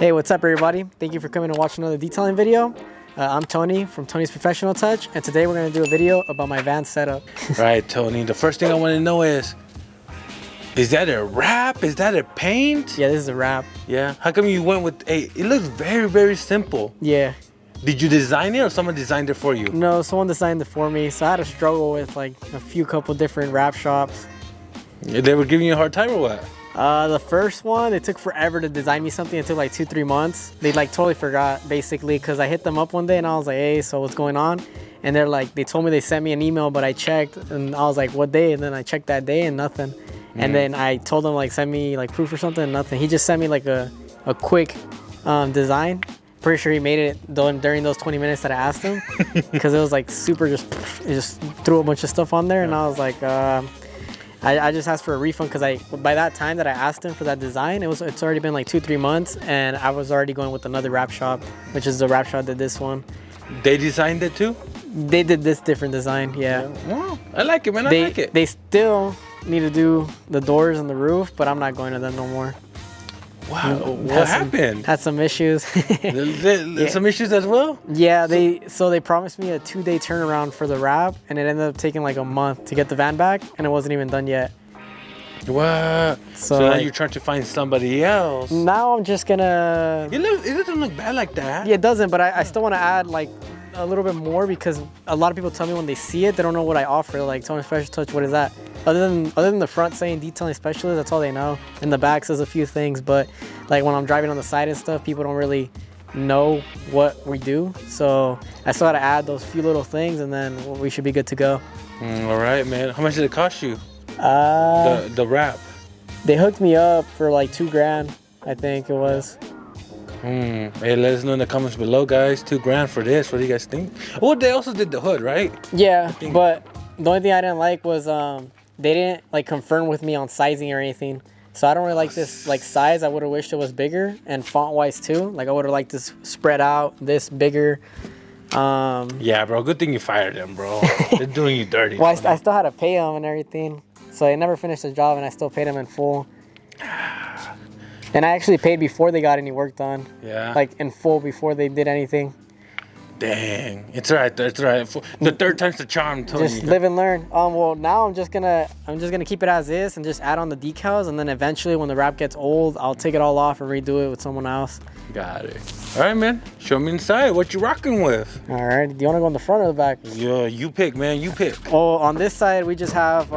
Hey, what's up everybody? Thank you for coming to watch another detailing video. I'm Tony from Tony's Professional Touch, and today we're going to do a video about my van setup. Right, Tony. The first thing I want to know is that a wrap? Is that a paint? Yeah, this is a wrap. Yeah. How come you went with a? It looks very, very simple. Yeah. Did you design it or someone designed it for you? No, someone designed it for me. So I had to struggle with like a couple different wrap shops. They were giving you a hard time or what? The first one, it took forever to design me something. It took like 2-3 months. They like totally forgot basically, because I hit them up one day and I was like, hey, so what's going on? And they're like, they told me they sent me an email, but I checked and I was like, what day? And then I checked that day and nothing. And then I told him like, send me like proof or something, and nothing. He just sent me like a quick design. Pretty sure he made it during those 20 minutes that I asked him, because it was like super it just threw a bunch of stuff on there. And I was like, I just asked for a refund, because by that time that I asked him for that design, it's already been like 2-3 months, and I was already going with another wrap shop, which is the wrap shop that did this one. They designed it too? They did this different design, yeah. Well, I like it, man. I like it. They still need to do the doors and the roof, but I'm not going to them no more. Wow, what happened? Had some issues. Some issues as well? Yeah, they promised me a 2-day turnaround for the wrap, and it ended up taking like a month to get the van back, and it wasn't even done yet. What? So now you're trying to find somebody else. Now I'm just gonna... It doesn't look bad like that. Yeah, it doesn't, but I still want to add like a little bit more, because a lot of people tell me when they see it, they don't know what I offer. Like, Tony Special Touch, what is that? Other than the front saying detailing specialist, that's all they know. And the back says a few things, but like when I'm driving on the side and stuff, people don't really know what we do. So I still got to add those few little things, and then we should be good to go. All right, man. How much did it cost you? The wrap. They hooked me up for like $2,000, I think it was. Hey, let us know in the comments below, guys. $2,000 for this. What do you guys think? Well, they also did the hood, right? Yeah, but the only thing I didn't like was they didn't like confirm with me on sizing or anything. So I don't really like this like size. I would have wished it was bigger, and font wise too. Like I would have liked this spread out, this bigger. Yeah, bro. Good thing you fired them, bro. They're doing you dirty. Well, I still had to pay them and everything. So I never finished the job, and I still paid them in full. And I actually paid before they got any work done. Yeah. Like in full before they did anything. Dang. It's all right. It's all right. The third time's the charm, Tony. Just live and learn. Well, now I'm just gonna keep it as is and just add on the decals, and then eventually when the wrap gets old, I'll take it all off and redo it with someone else. Got it. All right, man. Show me inside. What you rocking with? All right. Do you want to go in the front or the back? Yeah, you pick, man. You pick. Oh, on this side we just have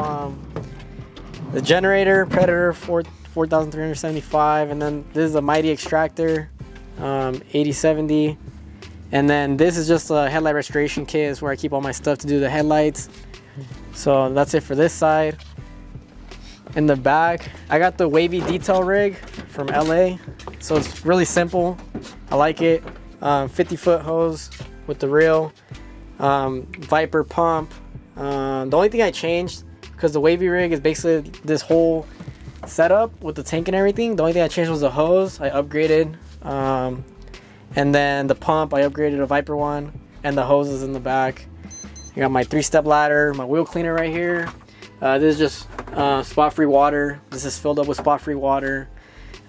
the generator Predator 4375, and then this is a Mytee Extractor 8070. And then this is just a headlight restoration kit. Is where I keep all my stuff to do the headlights. So that's it for this side. In the back, I got the wavy detail rig from LA. So it's really simple. I like it. 50-foot hose with the reel. Viper pump. The only thing I changed, because the wavy rig is basically this whole setup with the tank and everything. The only thing I changed was the hose. I upgraded. And then the pump, I upgraded a Viper one, and the hoses in the back. I got my 3-step ladder, my wheel cleaner right here. This is just spot-free water. This is filled up with spot-free water.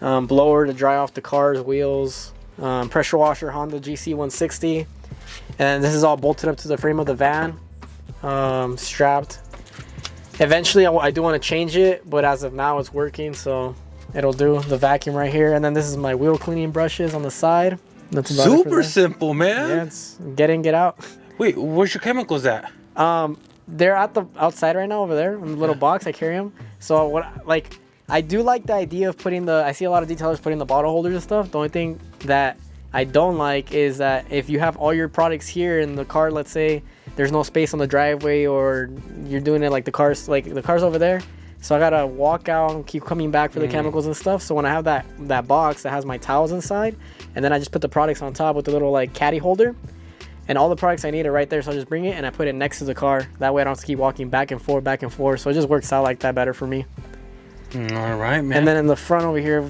Blower to dry off the car's wheels. Pressure washer, Honda GC 160. And this is all bolted up to the frame of the van, strapped. Eventually, I do want to change it, but as of now, it's working, so it'll do. The vacuum right here, and then this is my wheel cleaning brushes on the side. That's about super simple, man. Yeah, it's get in, get out. Wait, where's your chemicals at? They're at the outside right now over there in the little box. I carry them. So I do like the idea of putting I see a lot of detailers putting the bottle holders and stuff. The only thing that I don't like is that if you have all your products here in the car, let's say there's no space on the driveway, or you're doing it like the car's over there. So I gotta walk out and keep coming back for the chemicals and stuff. So when I have that box that has my towels inside, and then I just put the products on top with the little like caddy holder, and all the products I need are right there. So I just bring it and I put it next to the car. That way I don't have to keep walking back and forth. So it just works out like that better for me. All right, man. And then in the front over here,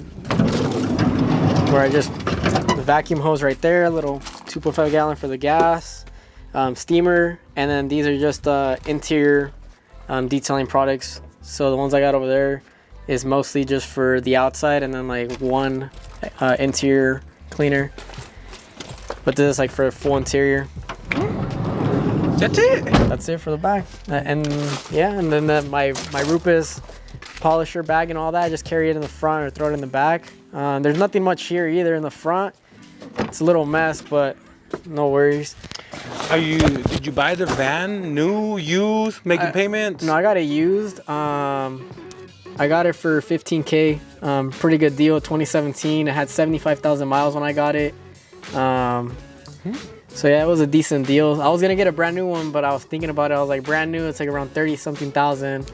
where the vacuum hose right there, a little 2.5 gallon for the gas, steamer, and then these are just interior detailing products. So the ones I got over there is mostly just for the outside, and then like one interior cleaner. But this is like for a full interior. That's it. That's it for the bag. And yeah, and then my Rupes polisher bag and all that, I just carry it in the front or throw it in the back. There's nothing much here either in the front. It's a little mess, but no worries. Did you buy the van new, used, making payments? No, I got it used. I got it for $15K. Pretty good deal. 2017. It had 75,000 miles when I got it. So yeah, it was a decent deal. I was gonna get a brand new one, but I was thinking about it. I was like, brand new, it's like around 30-something thousand.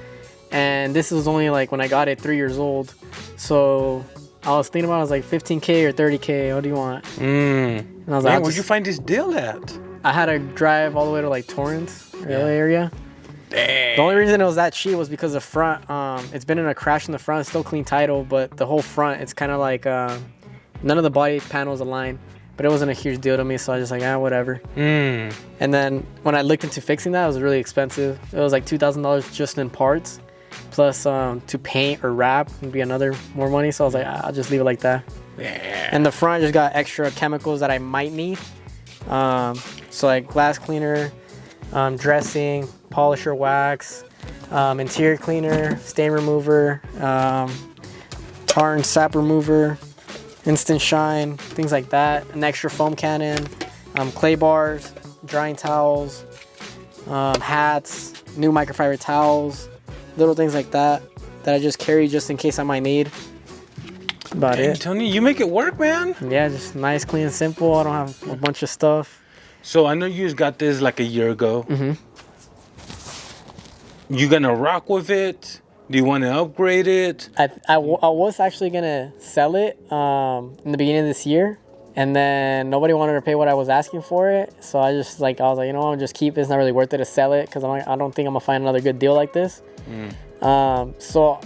And this was only like when I got it 3 years old. So I was thinking about it, I was like 15K or 30K. What do you want? And I was like, where'd you find this deal at? I had to drive all the way to like Torrance area. Dang. The only reason it was that cheap was because the front, it's been in a crash in the front. It's still clean title, but the whole front, it's kind of like none of the body panels align. But it wasn't a huge deal to me, so I was just like, whatever. And then when I looked into fixing that, it was really expensive. It was like $2,000 just in parts, plus to paint or wrap would be another more money. So I was like, I'll just leave it like that. Yeah. And the front just got extra chemicals that I might need. So like glass cleaner, dressing, polisher wax, interior cleaner, stain remover, tar and sap remover, instant shine, things like that, an extra foam cannon, clay bars, drying towels, hats, new microfiber towels, little things like that I just carry just in case I might need. About it. Tony, you make it work, man. Yeah, just nice, clean, and simple. I don't have a bunch of stuff. So I know you just got this like a year ago. You gonna rock with it? Do you want to upgrade it? I was actually gonna sell it in the beginning of this year, and then nobody wanted to pay what I was asking for it. So I was like, you know, I'll just keep it. It's not really worth it to sell it because I don't think I'm gonna find another good deal like this. So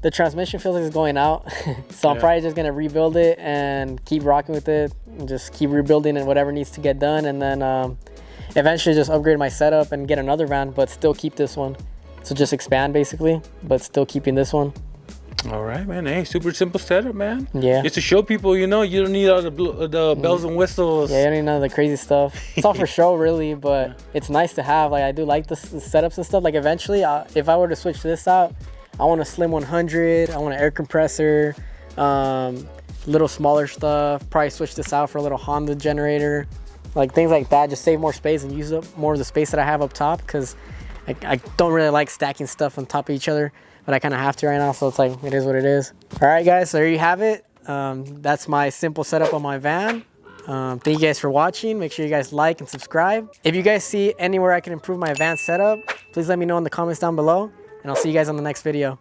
the transmission feels like it's going out, so I'm probably just gonna rebuild it and keep rocking with it, and just keep rebuilding and whatever needs to get done, and then eventually just upgrade my setup and get another van, but still keep this one. So just expand basically, but still keeping this one. All right, man. Hey, super simple setup, man. Yeah. Just to show people, you know, you don't need all the bells and whistles. Yeah, you don't need none of the crazy stuff. It's all for show, really, but it's nice to have. Like, I do like the setups and stuff. Like, eventually, if I were to switch this out, I want a Slim 100. I want an air compressor, little smaller stuff. Probably switch this out for a little Honda generator, like things like that. Just save more space and use up more of the space that I have up top, because I don't really like stacking stuff on top of each other, but I kind of have to right now, so it's like, it is what it is. All right, guys, so there you have it. That's my simple setup on my van. Thank you guys for watching. Make sure you guys like and subscribe. If you guys see anywhere I can improve my van setup, please let me know in the comments down below, and I'll see you guys on the next video.